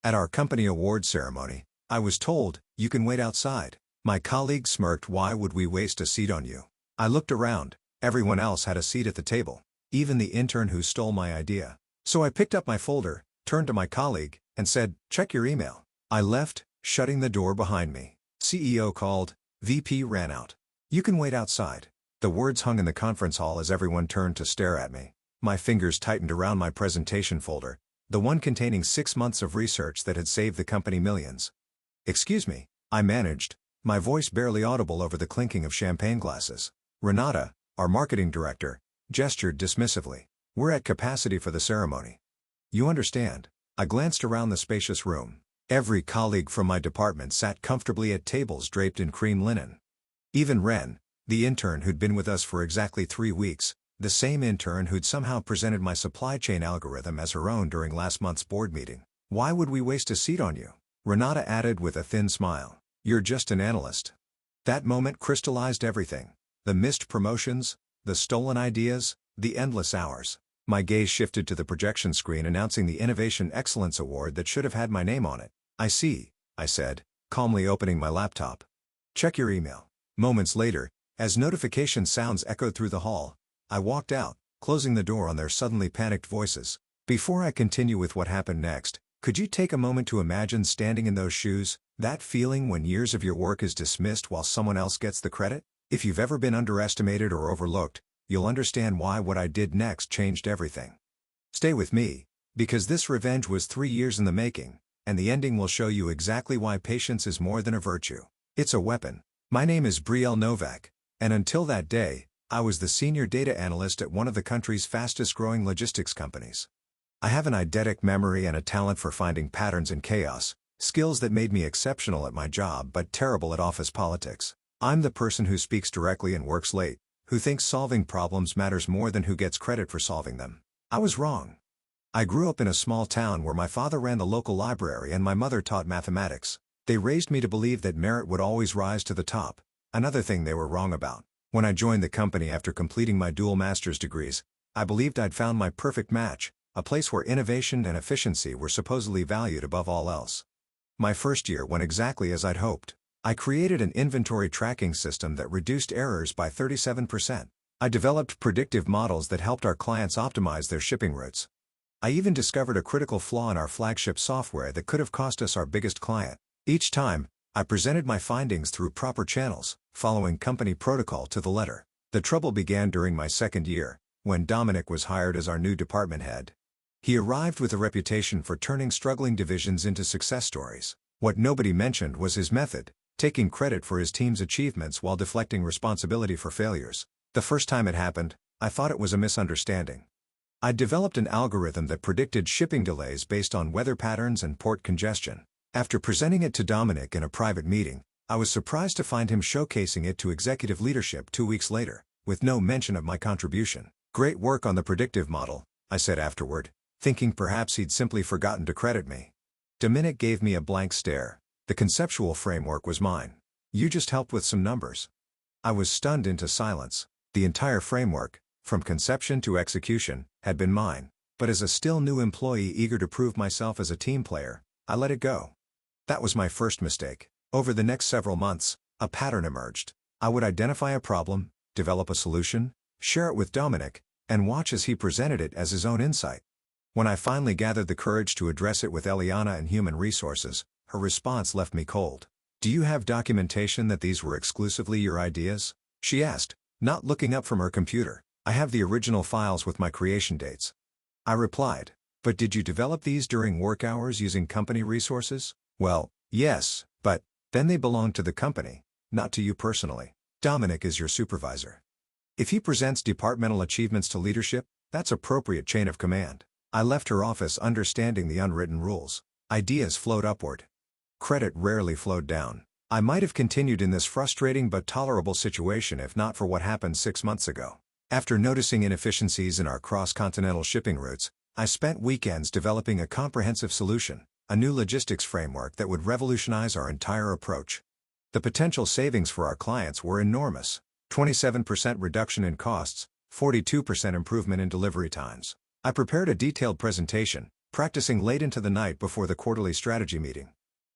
At our company award ceremony, I was told, "You can wait outside." My colleague smirked, "Why would we waste a seat on you?" I looked around, everyone else had a seat at the table, even the intern who stole my idea. So I picked up my folder, turned to my colleague, and said, "Check your email." I left, shutting the door behind me. CEO called, VP ran out. "You can wait outside." The words hung in the conference hall as everyone turned to stare at me. My fingers tightened around my presentation folder, the one containing 6 months of research that had saved the company millions. "Excuse me," I managed, my voice barely audible over the clinking of champagne glasses. Renata, our marketing director, gestured dismissively. "We're at capacity for the ceremony." "You understand." I glanced around the spacious room. Every colleague from my department sat comfortably at tables draped in cream linen. Even Ren, the intern who'd been with us for exactly 3 weeks, the same intern who'd somehow presented my supply chain algorithm as her own during last month's board meeting. "Why would we waste a seat on you?" Renata added with a thin smile. "You're just an analyst." That moment crystallized everything. The missed promotions, the stolen ideas, the endless hours. My gaze shifted to the projection screen announcing the Innovation Excellence Award that should have had my name on it. "I see," I said, calmly opening my laptop. "Check your email." Moments later, as notification sounds echoed through the hall, I walked out, closing the door on their suddenly panicked voices. Before I continue with what happened next, could you take a moment to imagine standing in those shoes, that feeling when years of your work is dismissed while someone else gets the credit? If you've ever been underestimated or overlooked, you'll understand why what I did next changed everything. Stay with me, because this revenge was 3 years in the making, and the ending will show you exactly why patience is more than a virtue. It's a weapon. My name is Brielle Novak, and until that day, I was the senior data analyst at one of the country's fastest-growing logistics companies. I have an eidetic memory and a talent for finding patterns in chaos, skills that made me exceptional at my job but terrible at office politics. I'm the person who speaks directly and works late, who thinks solving problems matters more than who gets credit for solving them. I was wrong. I grew up in a small town where my father ran the local library and my mother taught mathematics. They raised me to believe that merit would always rise to the top, another thing they were wrong about. When I joined the company after completing my dual master's degrees, I believed I'd found my perfect match, a place where innovation and efficiency were supposedly valued above all else. My first year went exactly as I'd hoped. I created an inventory tracking system that reduced errors by 37%. I developed predictive models that helped our clients optimize their shipping routes. I even discovered a critical flaw in our flagship software that could have cost us our biggest client. Each time, I presented my findings through proper channels, following company protocol to the letter. The trouble began during my second year, when Dominic was hired as our new department head. He arrived with a reputation for turning struggling divisions into success stories. What nobody mentioned was his method, taking credit for his team's achievements while deflecting responsibility for failures. The first time it happened, I thought it was a misunderstanding. I'd developed an algorithm that predicted shipping delays based on weather patterns and port congestion. After presenting it to Dominic in a private meeting, I was surprised to find him showcasing it to executive leadership 2 weeks later, with no mention of my contribution. "Great work on the predictive model," I said afterward, thinking perhaps he'd simply forgotten to credit me. Dominic gave me a blank stare. The conceptual framework was mine. "You just helped with some numbers." I was stunned into silence. The entire framework, from conception to execution, had been mine. But as a still new employee eager to prove myself as a team player, I let it go. That was my first mistake. Over the next several months, a pattern emerged. I would identify a problem, develop a solution, share it with Dominic, and watch as he presented it as his own insight. When I finally gathered the courage to address it with Eliana in Human Resources, her response left me cold. "Do you have documentation that these were exclusively your ideas?" she asked, not looking up from her computer. "I have the original files with my creation dates." I replied, "But did you develop these during work hours using company resources?" "Well, yes, but then they belong to the company, not to you personally. Dominic is your supervisor. If he presents departmental achievements to leadership, that's appropriate chain of command." I left her office understanding the unwritten rules. Ideas flowed upward. Credit rarely flowed down. I might have continued in this frustrating but tolerable situation if not for what happened 6 months ago. After noticing inefficiencies in our cross-continental shipping routes, I spent weekends developing a comprehensive solution, a new logistics framework that would revolutionize our entire approach. The potential savings for our clients were enormous. 27% reduction in costs, 42% improvement in delivery times. I prepared a detailed presentation, practicing late into the night before the quarterly strategy meeting.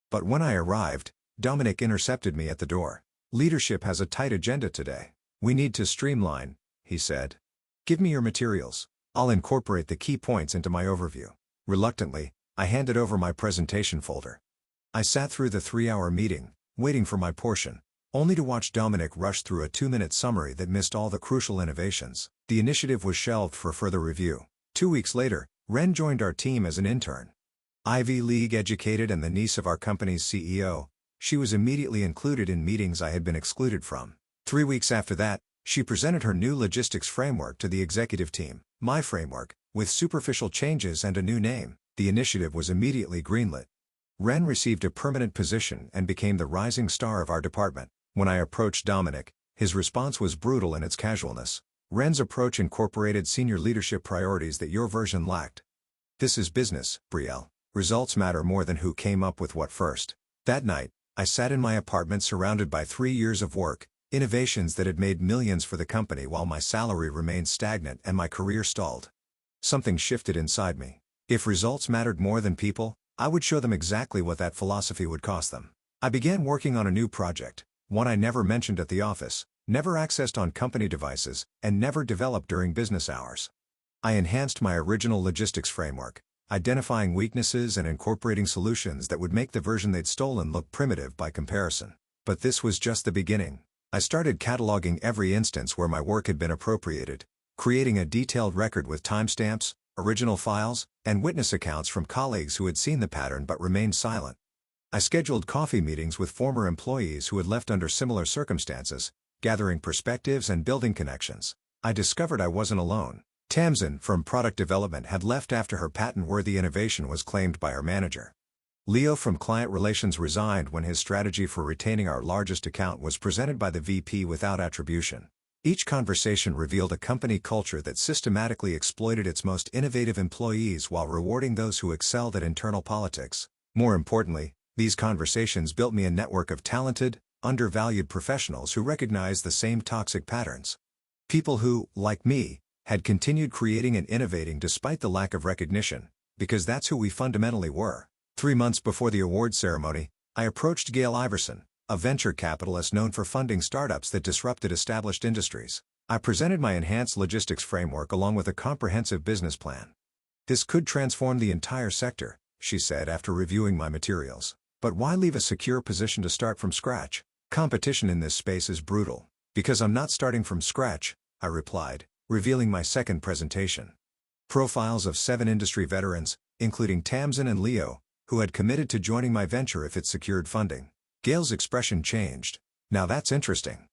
But when I arrived, Dominic intercepted me at the door. "Leadership has a tight agenda today. We need to streamline," he said. "Give me your materials. I'll incorporate the key points into my overview." Reluctantly, I handed over my presentation folder. I sat through the 3-hour meeting, waiting for my portion, only to watch Dominic rush through a 2-minute summary that missed all the crucial innovations. The initiative was shelved for further review. 2 weeks later, Ren joined our team as an intern. Ivy League educated and the niece of our company's CEO, she was immediately included in meetings I had been excluded from. 3 weeks after that, she presented her new logistics framework to the executive team. My framework, with superficial changes and a new name. The initiative was immediately greenlit. Ren received a permanent position and became the rising star of our department. When I approached Dominic, his response was brutal in its casualness. "Ren's approach incorporated senior leadership priorities that your version lacked. This is business, Brielle. Results matter more than who came up with what first." That night, I sat in my apartment surrounded by 3 years of work, innovations that had made millions for the company while my salary remained stagnant and my career stalled. Something shifted inside me. If results mattered more than people, I would show them exactly what that philosophy would cost them. I began working on a new project, one I never mentioned at the office, never accessed on company devices, and never developed during business hours. I enhanced my original logistics framework, identifying weaknesses and incorporating solutions that would make the version they'd stolen look primitive by comparison. But this was just the beginning. I started cataloging every instance where my work had been appropriated, creating a detailed record with timestamps, original files, and witness accounts from colleagues who had seen the pattern but remained silent. I scheduled coffee meetings with former employees who had left under similar circumstances, gathering perspectives and building connections. I discovered I wasn't alone. Tamsin from product development had left after her patent-worthy innovation was claimed by her manager. Leo from client relations resigned when his strategy for retaining our largest account was presented by the VP without attribution. Each conversation revealed a company culture that systematically exploited its most innovative employees while rewarding those who excelled at internal politics. More importantly, these conversations built me a network of talented, undervalued professionals who recognized the same toxic patterns. People who, like me, had continued creating and innovating despite the lack of recognition, because that's who we fundamentally were. 3 months before the award ceremony, I approached Gail Iverson, a venture capitalist known for funding startups that disrupted established industries. I presented my enhanced logistics framework along with a comprehensive business plan. "This could transform the entire sector," she said after reviewing my materials. "But why leave a secure position to start from scratch? Competition in this space is brutal." "Because I'm not starting from scratch," I replied, revealing my second presentation. Profiles of 7 industry veterans, including Tamsin and Leo, who had committed to joining my venture if it secured funding. Gail's expression changed. "Now that's interesting.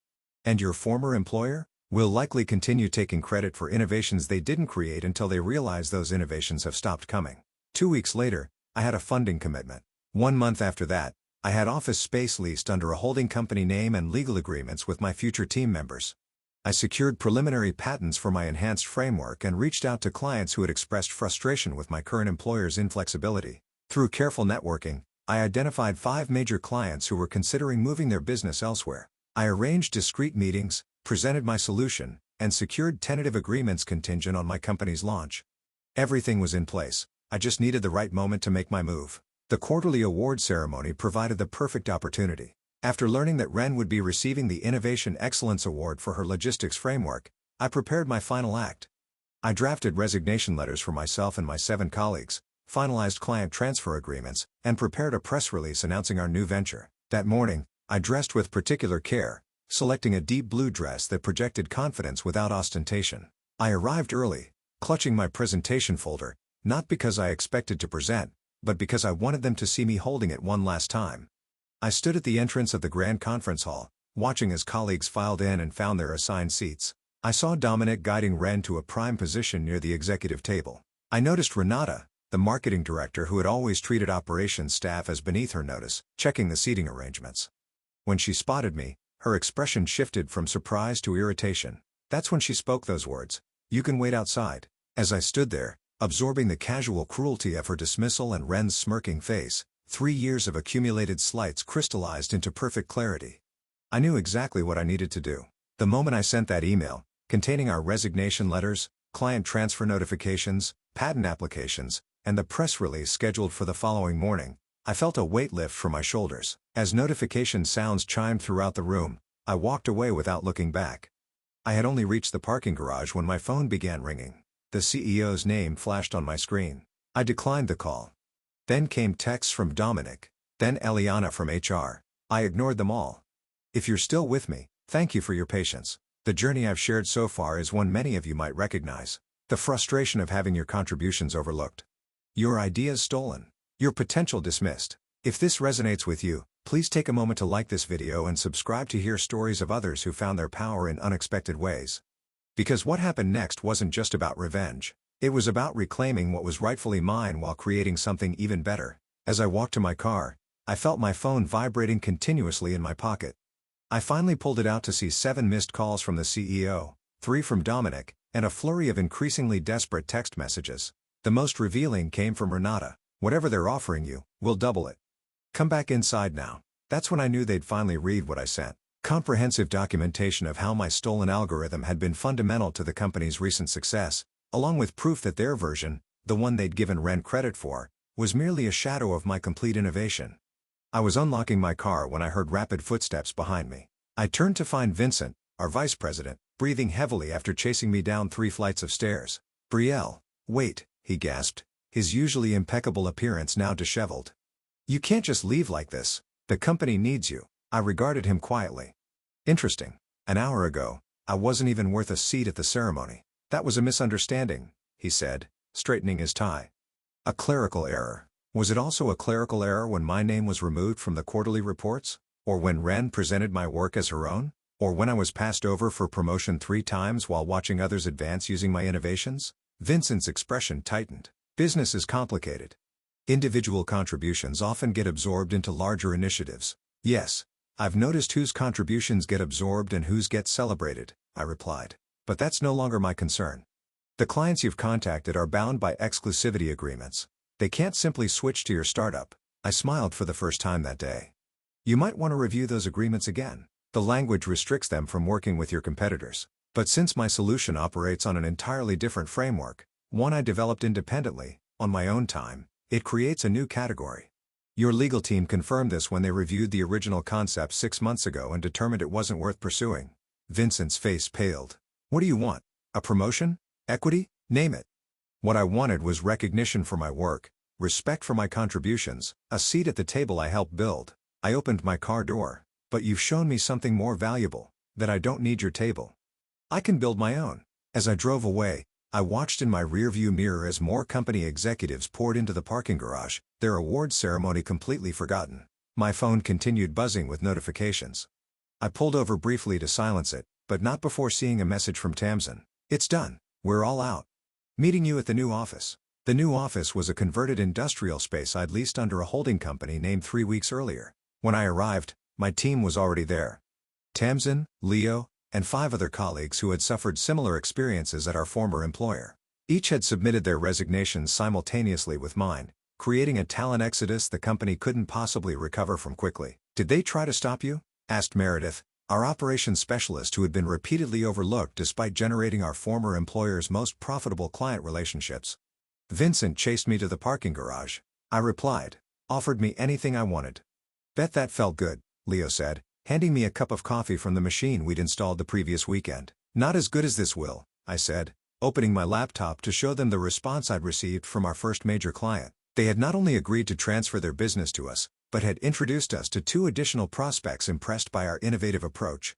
And your former employer will likely continue taking credit for innovations they didn't create until they realize those innovations have stopped coming." 2 weeks later, I had a funding commitment. 1 month after that, I had office space leased under a holding company name and legal agreements with my future team members. I secured preliminary patents for my enhanced framework and reached out to clients who had expressed frustration with my current employer's inflexibility. Through careful networking, I identified 5 major clients who were considering moving their business elsewhere. I arranged discrete meetings, presented my solution, and secured tentative agreements contingent on my company's launch. Everything was in place. I just needed the right moment to make my move. The quarterly award ceremony provided the perfect opportunity. After learning that Ren would be receiving the Innovation Excellence Award for her logistics framework, I prepared my final act. I drafted resignation letters for myself and my 7 colleagues, finalized client transfer agreements, and prepared a press release announcing our new venture. That morning, I dressed with particular care, selecting a deep blue dress that projected confidence without ostentation. I arrived early, clutching my presentation folder, not because I expected to present, but because I wanted them to see me holding it one last time. I stood at the entrance of the grand conference hall, watching as colleagues filed in and found their assigned seats. I saw Dominic guiding Ren to a prime position near the executive table. I noticed Renata, the marketing director who had always treated operations staff as beneath her notice, checking the seating arrangements. When she spotted me, her expression shifted from surprise to irritation. That's when she spoke those words, "You can wait outside." As I stood there, absorbing the casual cruelty of her dismissal and Ren's smirking face, 3 years of accumulated slights crystallized into perfect clarity. I knew exactly what I needed to do. The moment I sent that email, containing our resignation letters, client transfer notifications, patent applications, and the press release scheduled for the following morning, I felt a weight lift from my shoulders. As notification sounds chimed throughout the room, I walked away without looking back. I had only reached the parking garage when my phone began ringing. The CEO's name flashed on my screen. I declined the call. Then came texts from Dominic, then Eliana from HR. I ignored them all. If you're still with me, thank you for your patience. The journey I've shared so far is one many of you might recognize. The frustration of having your contributions overlooked. Your ideas stolen. Your potential dismissed. If this resonates with you, please take a moment to like this video and subscribe to hear stories of others who found their power in unexpected ways. Because what happened next wasn't just about revenge. It was about reclaiming what was rightfully mine while creating something even better. As I walked to my car, I felt my phone vibrating continuously in my pocket. I finally pulled it out to see 7 missed calls from the CEO, 3 from Dominic, and a flurry of increasingly desperate text messages. The most revealing came from Renata. Whatever they're offering you, we'll double it. Come back inside now. That's when I knew they'd finally read what I sent. Comprehensive documentation of how my stolen algorithm had been fundamental to the company's recent success, along with proof that their version, the one they'd given Ren credit for, was merely a shadow of my complete innovation. I was unlocking my car when I heard rapid footsteps behind me. I turned to find Vincent, our vice president, breathing heavily after chasing me down 3 flights of stairs. "Brielle, wait," he gasped, his usually impeccable appearance now disheveled. "You can't just leave like this. The company needs you." I regarded him quietly. Interesting. An hour ago, I wasn't even worth a seat at the ceremony. "That was a misunderstanding," he said, straightening his tie. "A clerical error." Was it also a clerical error when my name was removed from the quarterly reports? Or when Ren presented my work as her own? Or when I was passed over for promotion 3 times while watching others advance using my innovations? Vincent's expression tightened. Business is complicated. Individual contributions often get absorbed into larger initiatives. "Yes, I've noticed whose contributions get absorbed and whose get celebrated," I replied. "But that's no longer my concern. The clients you've contacted are bound by exclusivity agreements. They can't simply switch to your startup." I smiled for the first time that day. "You might want to review those agreements again. The language restricts them from working with your competitors. But since my solution operates on an entirely different framework, one I developed independently, on my own time, it creates a new category. Your legal team confirmed this when they reviewed the original concept 6 months ago and determined it wasn't worth pursuing." Vincent's face paled. "What do you want? A promotion? Equity? Name it." What I wanted was recognition for my work, respect for my contributions, a seat at the table I helped build. I opened my car door. "But you've shown me something more valuable, that I don't need your table. I can build my own." As I drove away, I watched in my rearview mirror as more company executives poured into the parking garage, their awards ceremony completely forgotten. My phone continued buzzing with notifications. I pulled over briefly to silence it, but not before seeing a message from Tamsin. "It's done. We're all out. Meeting you at the new office." The new office was a converted industrial space I'd leased under a holding company named 3 weeks earlier. When I arrived, my team was already there. Tamsin, Leo, and 5 other colleagues who had suffered similar experiences at our former employer. Each had submitted their resignations simultaneously with mine, creating a talent exodus the company couldn't possibly recover from quickly. "Did they try to stop you?" asked Meredith, our operations specialist who had been repeatedly overlooked despite generating our former employer's most profitable client relationships. "Vincent chased me to the parking garage," I replied. "Offered me anything I wanted." "Bet that felt good," Leo said, handing me a cup of coffee from the machine we'd installed the previous weekend. "Not as good as this, Will," I said, opening my laptop to show them the response I'd received from our first major client. They had not only agreed to transfer their business to us, but had introduced us to 2 additional prospects impressed by our innovative approach.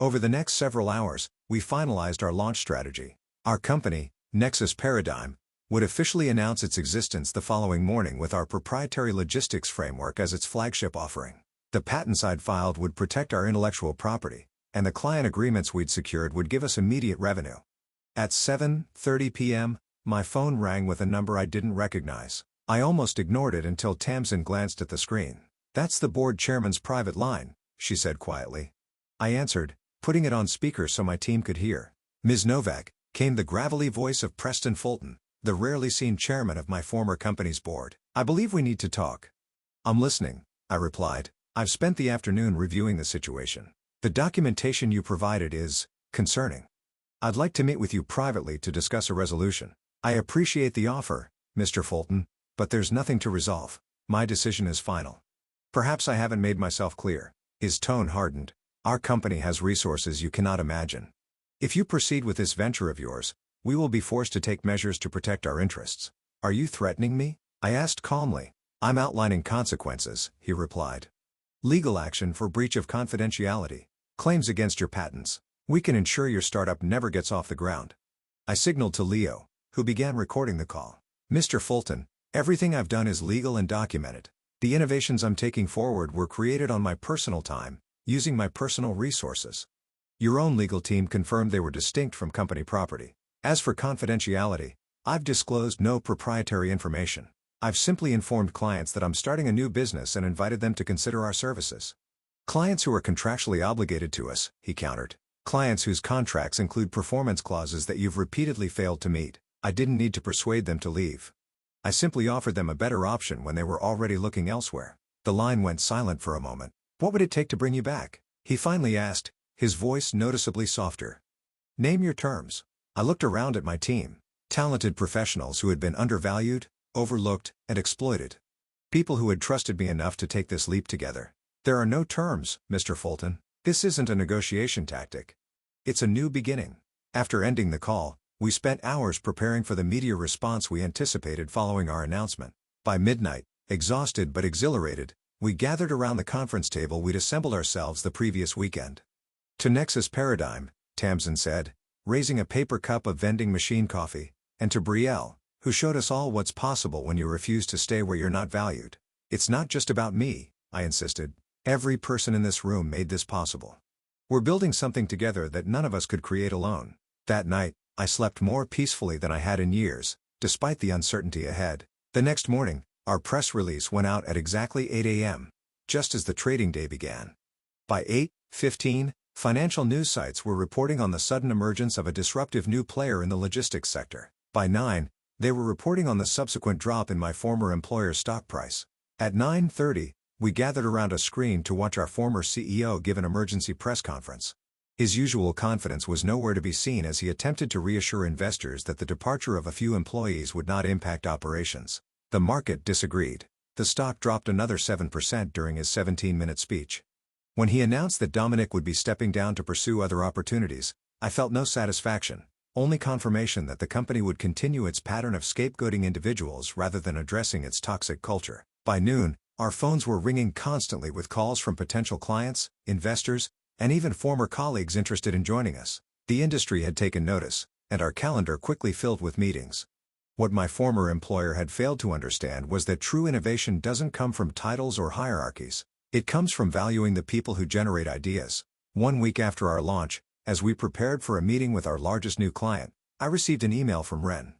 Over the next several hours, we finalized our launch strategy. Our company, Nexus Paradigm, would officially announce its existence the following morning with our proprietary logistics framework as its flagship offering. The patents I'd filed would protect our intellectual property, and the client agreements we'd secured would give us immediate revenue. At 7:30 p.m., my phone rang with a number I didn't recognize. I almost ignored it until Tamsin glanced at the screen. "That's the board chairman's private line," she said quietly. I answered, putting it on speaker so my team could hear. "Ms. Novak," came the gravelly voice of Preston Fulton, the rarely seen chairman of my former company's board. "I believe we need to talk." "I'm listening," I replied. "I've spent the afternoon reviewing the situation. The documentation you provided is concerning. I'd like to meet with you privately to discuss a resolution." "I appreciate the offer," Mr. Fulton, but there's nothing to resolve. My decision is final. Perhaps I haven't made myself clear. His tone hardened. Our company has resources you cannot imagine. If you proceed with this venture of yours, we will be forced to take measures to protect our interests. Are you threatening me? I asked calmly. I'm outlining consequences, he replied. Legal action for breach of confidentiality. Claims against your patents. We can ensure your startup never gets off the ground. I signaled to Leo, who began recording the call. Mr. Fulton, everything I've done is legal and documented. The innovations I'm taking forward were created on my personal time, using my personal resources. Your own legal team confirmed they were distinct from company property. As for confidentiality, I've disclosed no proprietary information. I've simply informed clients that I'm starting a new business and invited them to consider our services. Clients who are contractually obligated to us, he countered. Clients whose contracts include performance clauses that you've repeatedly failed to meet. I didn't need to persuade them to leave. I simply offered them a better option when they were already looking elsewhere. The line went silent for a moment. What would it take to bring you back? He finally asked, his voice noticeably softer. Name your terms. I looked around at my team. Talented professionals who had been undervalued, overlooked, and exploited. People who had trusted me enough to take this leap together. There are no terms, Mr. Fulton. This isn't a negotiation tactic. It's a new beginning. After ending the call, we spent hours preparing for the media response we anticipated following our announcement. By midnight, exhausted but exhilarated, we gathered around the conference table we'd assembled ourselves the previous weekend. To Nexus Paradigm, Tamsin said, raising a paper cup of vending machine coffee, and to Brielle, who showed us all what's possible when you refuse to stay where you're not valued. It's not just about me, I insisted. Every person in this room made this possible. We're building something together that none of us could create alone. That night, I slept more peacefully than I had in years, despite the uncertainty ahead. The next morning, our press release went out at exactly 8 a.m., just as the trading day began. By 8:15, financial news sites were reporting on the sudden emergence of a disruptive new player in the logistics sector. By 9, they were reporting on the subsequent drop in my former employer's stock price. At 9:30, we gathered around a screen to watch our former CEO give an emergency press conference. His usual confidence was nowhere to be seen as he attempted to reassure investors that the departure of a few employees would not impact operations. The market disagreed. The stock dropped another 7% during his 17-minute speech. When he announced that Dominic would be stepping down to pursue other opportunities, I felt no satisfaction, only confirmation that the company would continue its pattern of scapegoating individuals rather than addressing its toxic culture. By noon, our phones were ringing constantly with calls from potential clients, investors, and even former colleagues interested in joining us. The industry had taken notice, and our calendar quickly filled with meetings. What my former employer had failed to understand was that true innovation doesn't come from titles or hierarchies. It comes from valuing the people who generate ideas. 1 week after our launch, as we prepared for a meeting with our largest new client, I received an email from Ren.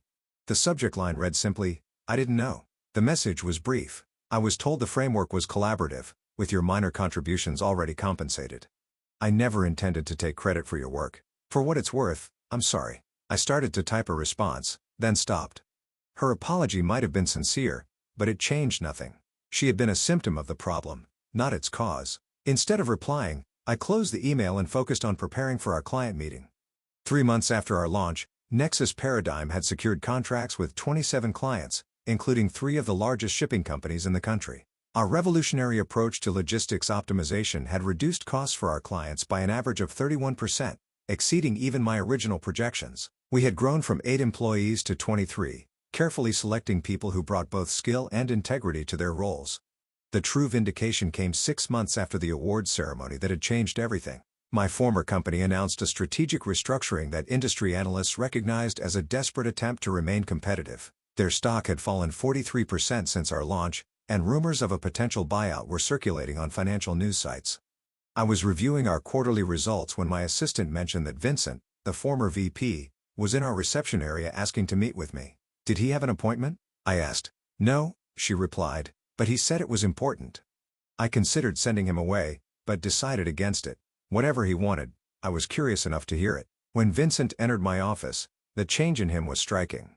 The subject line read simply, "I didn't know." The message was brief. I was told the framework was collaborative, with your minor contributions already compensated. I never intended to take credit for your work. For what it's worth, I'm sorry. I started to type a response, then stopped. Her apology might have been sincere, but it changed nothing. She had been a symptom of the problem, not its cause. Instead of replying, I closed the email and focused on preparing for our client meeting. 3 months after our launch, Nexus Paradigm had secured contracts with 27 clients, including 3 of the largest shipping companies in the country. Our revolutionary approach to logistics optimization had reduced costs for our clients by an average of 31%, exceeding even my original projections. We had grown from 8 employees to 23, carefully selecting people who brought both skill and integrity to their roles. The true vindication came 6 months after the awards ceremony that had changed everything. My former company announced a strategic restructuring that industry analysts recognized as a desperate attempt to remain competitive. Their stock had fallen 43% since our launch, and rumors of a potential buyout were circulating on financial news sites. I was reviewing our quarterly results when my assistant mentioned that Vincent, the former VP, was in our reception area asking to meet with me. Did he have an appointment? I asked. No, she replied, but he said it was important. I considered sending him away, but decided against it. Whatever he wanted, I was curious enough to hear it. When Vincent entered my office, the change in him was striking.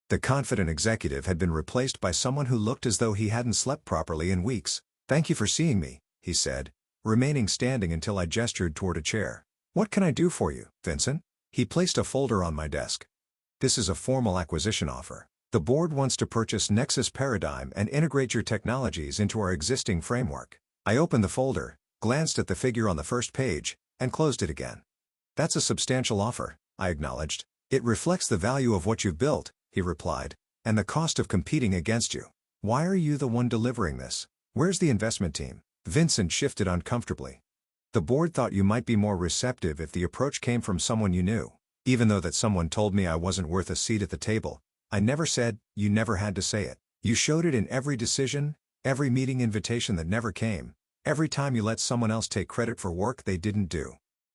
The confident executive had been replaced by someone who looked as though he hadn't slept properly in weeks. "Thank you for seeing me," he said, remaining standing until I gestured toward a chair. "What can I do for you, Vincent?" He placed a folder on my desk. "This is a formal acquisition offer. The board wants to purchase Nexus Paradigm and integrate your technologies into our existing framework. I opened the folder, glanced at the figure on the first page, and closed it again. That's a substantial offer, I acknowledged. It reflects the value of what you've built, he replied, and the cost of competing against you. Why are you the one delivering this? Where's the investment team? Vincent shifted uncomfortably. The board thought you might be more receptive if the approach came from someone you knew. Even though that someone told me I wasn't worth a seat at the table, I never said, you never had to say it. You showed it in every decision, every meeting invitation that never came, every time you let someone else take credit for work they didn't do.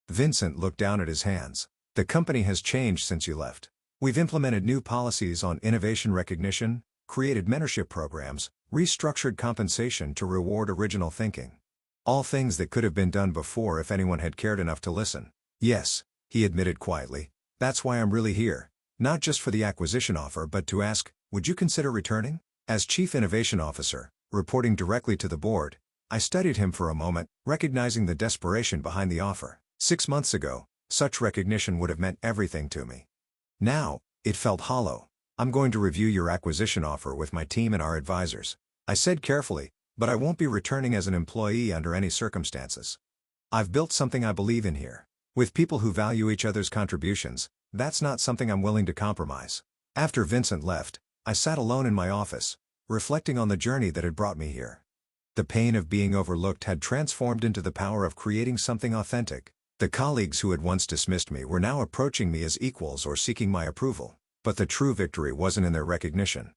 Vincent looked down at his hands. The company has changed since you left. We've implemented new policies on innovation recognition, created mentorship programs, restructured compensation to reward original thinking. All things that could have been done before if anyone had cared enough to listen. Yes, he admitted quietly. That's why I'm really here. Not just for the acquisition offer but to ask, would you consider returning? As Chief Innovation Officer, reporting directly to the board, I studied him for a moment, recognizing the desperation behind the offer. 6 months ago, such recognition would have meant everything to me. Now, it felt hollow. I'm going to review your acquisition offer with my team and our advisors, I said carefully, but I won't be returning as an employee under any circumstances. I've built something I believe in here. With people who value each other's contributions, that's not something I'm willing to compromise. After Vincent left, I sat alone in my office, reflecting on the journey that had brought me here. The pain of being overlooked had transformed into the power of creating something authentic. The colleagues who had once dismissed me were now approaching me as equals or seeking my approval. But the true victory wasn't in their recognition.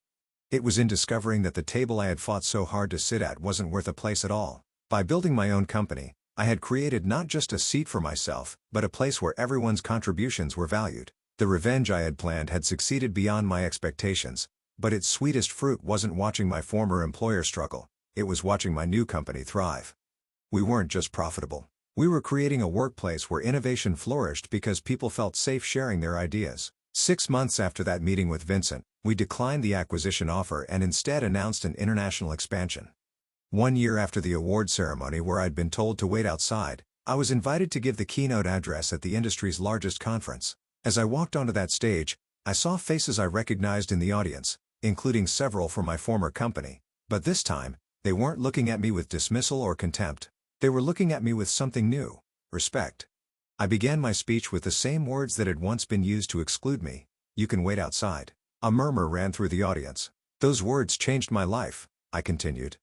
It was in discovering that the table I had fought so hard to sit at wasn't worth a place at all. By building my own company, I had created not just a seat for myself, but a place where everyone's contributions were valued. The revenge I had planned had succeeded beyond my expectations, but its sweetest fruit wasn't watching my former employer struggle, it was watching my new company thrive. We weren't just profitable. We were creating a workplace where innovation flourished because people felt safe sharing their ideas. 6 months after that meeting with Vincent, we declined the acquisition offer and instead announced an international expansion. 1 year after the award ceremony where I'd been told to wait outside, I was invited to give the keynote address at the industry's largest conference. As I walked onto that stage, I saw faces I recognized in the audience, including several from my former company, but this time, they weren't looking at me with dismissal or contempt. They were looking at me with something new: respect. I began my speech with the same words that had once been used to exclude me. You can wait outside. A murmur ran through the audience. Those words changed my life, I continued.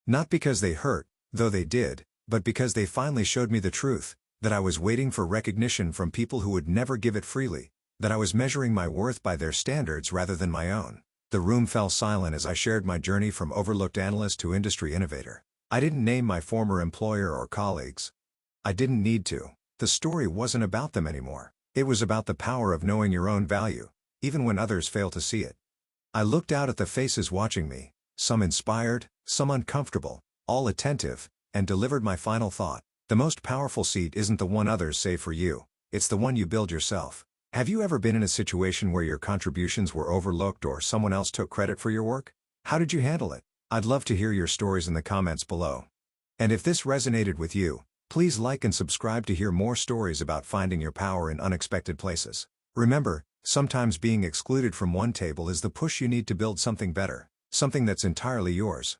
Not because they hurt, though they did, but because they finally showed me the truth, that I was waiting for recognition from people who would never give it freely, that I was measuring my worth by their standards rather than my own. The room fell silent as I shared my journey from overlooked analyst to industry innovator. I didn't name my former employer or colleagues. I didn't need to. The story wasn't about them anymore. It was about the power of knowing your own value, even when others fail to see it. I looked out at the faces watching me, some inspired, some uncomfortable, all attentive, and delivered my final thought. The most powerful seat isn't the one others save for you, it's the one you build yourself. Have you ever been in a situation where your contributions were overlooked or someone else took credit for your work? How did you handle it? I'd love to hear your stories in the comments below. And if this resonated with you, please like and subscribe to hear more stories about finding your power in unexpected places. Remember, sometimes being excluded from one table is the push you need to build something better, something that's entirely yours.